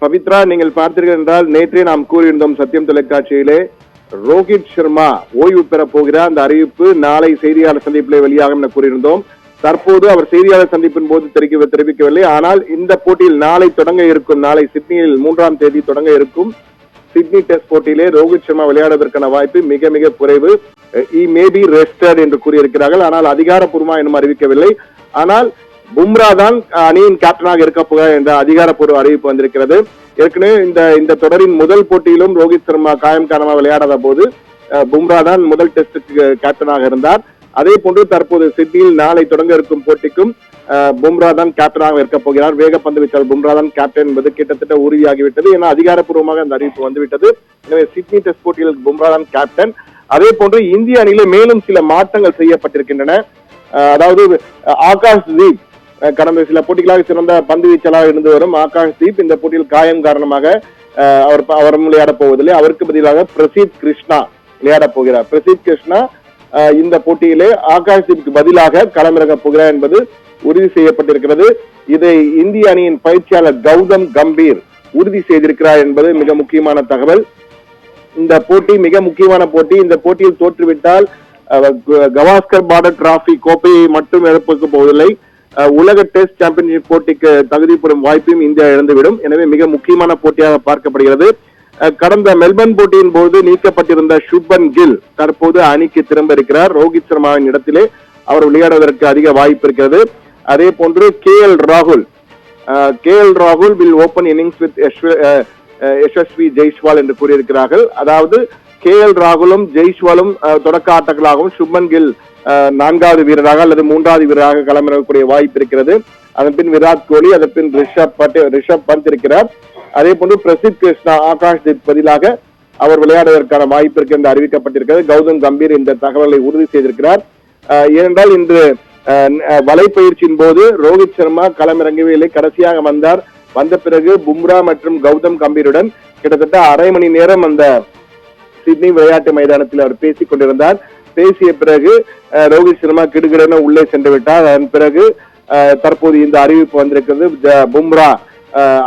பவித்ரா, நீங்கள் பார்த்தீர்கள் என்றால் நேற்றே நாம் கூறியிருந்தோம் சத்தியம் தொலைக்காட்சியிலே ரோஹித் சர்மா ஓய்வு பெற போகிறார். அந்த அறிவிப்பு நாளை செய்தியாளர் சந்திப்பிலே வெளியாகும் என கூறியிருந்தோம். தற்போது அவர் செய்தியாளர் சந்திப்பின் போது தெரிவிக்கவில்லை. ஆனால் இந்த போட்டியில் நாளை தொடங்க இருக்கும், நாளை சிட்னியில் 3ஆம் தேதி தொடங்க இருக்கும் சிட்னி டெஸ்ட் போட்டியிலே ரோஹித் சர்மா விளையாடுவதற்கான வாய்ப்பு மிக மிக குறைவு. he may be rested என்று கூறியிருக்கிறார்கள். ஆனால் அதிகாரப்பூர்வமாக இன்னும் அறிவிக்கவில்லை. ஆனால் பும்ரா தான் அணியின் கேப்டனாக இருக்க போகிறார் என்ற அதிகாரப்பூர்வ அறிவிப்பு வந்திருக்கிறது. ஏற்கனவே இந்த தொடரின் முதல் போட்டியிலும் ரோஹித் சர்மா காயம் காரணமாக விளையாடாத போது பும்ரா தான் முதல் டெஸ்டுக்கு கேப்டனாக இருந்தார். அதே போன்று தற்போது சிட்னியில் நாளை தொடங்க இருக்கும் போட்டிக்கும் பும்ரா தான் கேப்டனாக இருக்க போகிறார். வேகப்பந்து வீச்சாளர் பும்ரா தான் கேப்டன் என்பது கிட்டத்தட்ட உறுதியாகிவிட்டது. ஏன்னா அதிகாரப்பூர்வமாக அந்த அறிவிப்பு வந்துவிட்டது. எனவே சிட்னி டெஸ்ட் போட்டியில் பும்ரா தான் கேப்டன். அதே போன்று இந்திய அணியிலே மேலும் சில மாற்றங்கள் செய்யப்பட்டிருக்கின்றன. அதாவது ஆகாஷ் தீப் கடந்த சில போட்டிகளாக சிறந்த பந்து வீச்சாளராக இருந்து வரும் ஆகாஷ் தீப் இந்த போட்டியில் காயம் காரணமாக அவர் விளையாட போவதில்லை. அவருக்கு பதிலாக பிரசித் கிருஷ்ணா விளையாட போகிறார். பிரசித் கிருஷ்ணா இந்த போட்டியிலே ஆகாஷ் தீப்க்கு பதிலாக களமிறங்க போகிறார் என்பது உறுதி செய்யப்பட்டிருக்கிறது. இதை இந்திய அணியின் பயிற்சியாளர் கௌதம் கம்பீர் உறுதி செய்திருக்கிறார் என்பது மிக முக்கியமான தகவல். இந்த போட்டி மிக முக்கியமான போட்டி. இந்த போட்டியில் தோற்றுவிட்டால் கவாஸ்கர் பார்டர் டிராபி கோப்பையை மட்டும் இழப்புக்கு போவதில்லை, உலக டெஸ்ட் சாம்பியன்ஷிப் போட்டிக்கு தகுதி பெறும் வாய்ப்பையும் இந்தியா இழந்துவிடும். எனவே மிக முக்கியமான போட்டியாக பார்க்கப்படுகிறது. கடந்த மெல்பர்ன் போட்டியின் போது நீக்கப்பட்டிருந்த சுப்மன் கில் தற்போது அணிக்கு திரும்ப இருக்கிறார். ரோஹித் சர்மாவின் இடத்திலே அவர் விளையாடுவதற்கு அதிக வாய்ப்பு இருக்கிறது. அதே போன்று KL ராகுல் will open innings with Yashasvi Jaiswal என்று கூறியிருக்கிறார்கள். அதாவது KL ராகுலும் ஜெய்ஸ்வாலும் தொடக்க ஆட்டங்களாகவும் சுப்மன் கில் 4வது வீரராக அல்லது 3வது வீரராக களமிறங்கக்கூடிய வாய்ப்பு இருக்கிறது. அதன் பின் விராட் கோலி, அதன் பின் ரிஷப் பந்த் இருக்கிறார். அதே போன்று பிரசித் கிருஷ்ணா ஆகாஷ் தீப் பதிலாக அவர் விளையாடுவதற்கான வாய்ப்பு இருக்கு என்று அறிவிக்கப்பட்டிருக்கிறது. கௌதம் கம்பீர் இந்த தகவலை உறுதி செய்திருக்கிறார். ஏனென்றால் இன்று வலைப்பயிற்சியின் போது ரோஹித் சர்மா களமிறங்கவே இல்லை, கடைசியாக வந்தார். வந்த பிறகு பும்ரா மற்றும் கௌதம் கம்பீருடன் கிட்டத்தட்ட அரை மணி நேரம் அந்த சிட்னி விளையாட்டு மைதானத்தில் அவர் பேசிக் கொண்டிருந்தார். பேசிய பிறகு ரோஹித் சர்மா கிடுகிடன உள்ளே சென்று விட்டார். அதன் பிறகு தற்போது இந்த அறிவிப்பு வந்திருக்கிறது. பும்ரா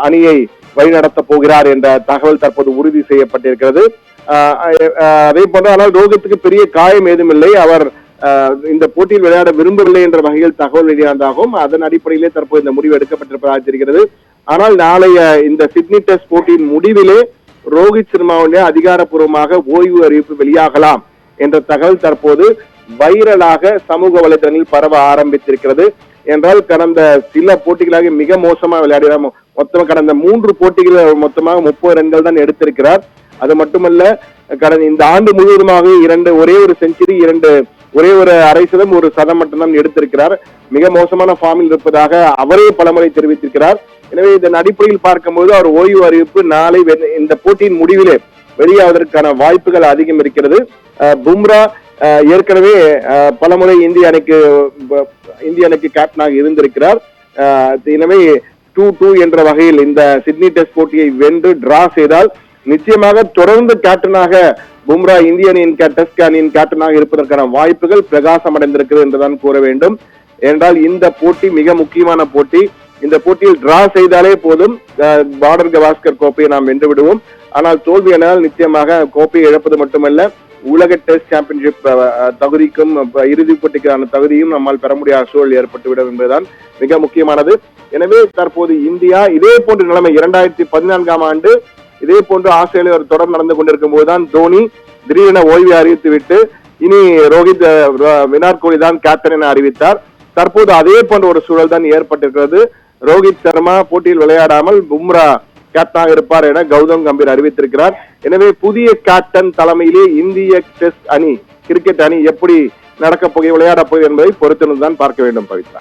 அணியை வழிநடத்த போகிறார் என்ற தகவல் தற்போது உறுதி செய்யப்பட்டிருக்கிறது. அதே போன்று ஆனால் ரோஹித்துக்கு பெரிய காயம் ஏதும் இல்லை. அவர் இந்த போட்டியில் விளையாட விரும்பவில்லை என்ற வகையில் தகவல் வெளியானதாகவும் அதன் அடிப்படையிலே தற்போது இந்த முடிவு எடுக்கப்பட்டிருப்பதாக தெரிகிறது. ஆனால் நாளைய இந்த சிட்னி டெஸ்ட் போட்டியின் முடிவிலே ரோஹித் சர்மாவுடைய அதிகாரப்பூர்வமாக ஓய்வு அறிவிப்பு வெளியாகலாம் என்ற தகவல் தற்போது வைரலாக சமூக வலைதளங்களில் பரவ ஆரம்பித்திருக்கிறது. என்றால் கடந்த சில போட்டிகளாக மிக மோசமாக விளையாடினார். மொத்தமாக கடந்த 3 போட்டிகளில் மொத்தமாக 30 ரன்கள் தான் எடுத்திருக்கிறார். அது மட்டுமல்ல, கடந்த இந்த ஆண்டு முழுவதுமாக ஒரே ஒரு செஞ்சுரி, ஒரே ஒரு அரை சதம், ஒரு சதம் மட்டும்தான் எடுத்திருக்கிறார். மிக மோசமான ஃபார்மில் இருப்பதாக அவரே பலமுறை தெரிவித்திருக்கிறார். எனவே இதன் அடிப்படையில் பார்க்கும்போது அவர் ஓய்வு அறிவிப்பு நாளை இந்த போட்டியின் முடிவிலே வெளியாவதற்கான வாய்ப்புகள் அதிகம் இருக்கிறது. பும்ரா ஏற்கனவே பலமுறை இந்திய அணிக்கு கேப்டனாக இருந்திருக்கிறார். எனவே 2-2 என்ற வகையில் இந்த சிட்னி டெஸ்ட் போட்டியை வென்று டிரா செய்தால் நிச்சயமாக தொடர்ந்து கேப்டனாக பும்ரா இந்திய அணியின் டெஸ்ட் அணியின் கேப்டனாக இருப்பதற்கான வாய்ப்புகள் பிரகாசம் அடைந்திருக்கிறது என்றுதான் கூற வேண்டும். என்றால் இந்த போட்டி மிக முக்கியமான போட்டி. இந்த போட்டியில் டிரா செய்தாலே போதும், பார்டர் கவாஸ்கர் கோப்பையை நாம் வென்று விடுவோம். ஆனால் தோல்வியானால் நிச்சயமாக கோப்பையை இழப்பது மட்டுமல்ல, உலக டெஸ்ட் சாம்பியன்ஷிப் தகுதிக்கும் இறுதிப் போட்டிக்கான தகுதியும் நம்மால் பெற முடியாத சூழல் ஏற்பட்டுவிடும் என்பதுதான் மிக முக்கியமானது. எனவே தற்போது இந்தியா இதே போன்ற நிலைமை 2014ஆம் ஆண்டு இதே போன்று ஆஸ்திரேலியா ஒரு தொடர் நடந்து கொண்டிருக்கும் போதுதான் தோனி திடீரென ஓய்வை அறிவித்துவிட்டு இனி விராட் கோலி தான் கேப்டன் என அறிவித்தார். தற்போது அதே போன்ற ஒரு சூழல் தான் ஏற்பட்டிருக்கிறது. ரோஹித் சர்மா போட்டியில் விளையாடாமல் பும்ரா கேப்டனாக இருப்பார் என கௌதம் கம்பீர் அறிவித்திருக்கிறார். எனவே புதிய கேப்டன் தலைமையிலே இந்திய டெஸ்ட் அணி கிரிக்கெட் அணி எப்படி விளையாடப் போகுது என்பதை பொறுத்திருந்துதான் பார்க்க வேண்டும். பவித்ரா.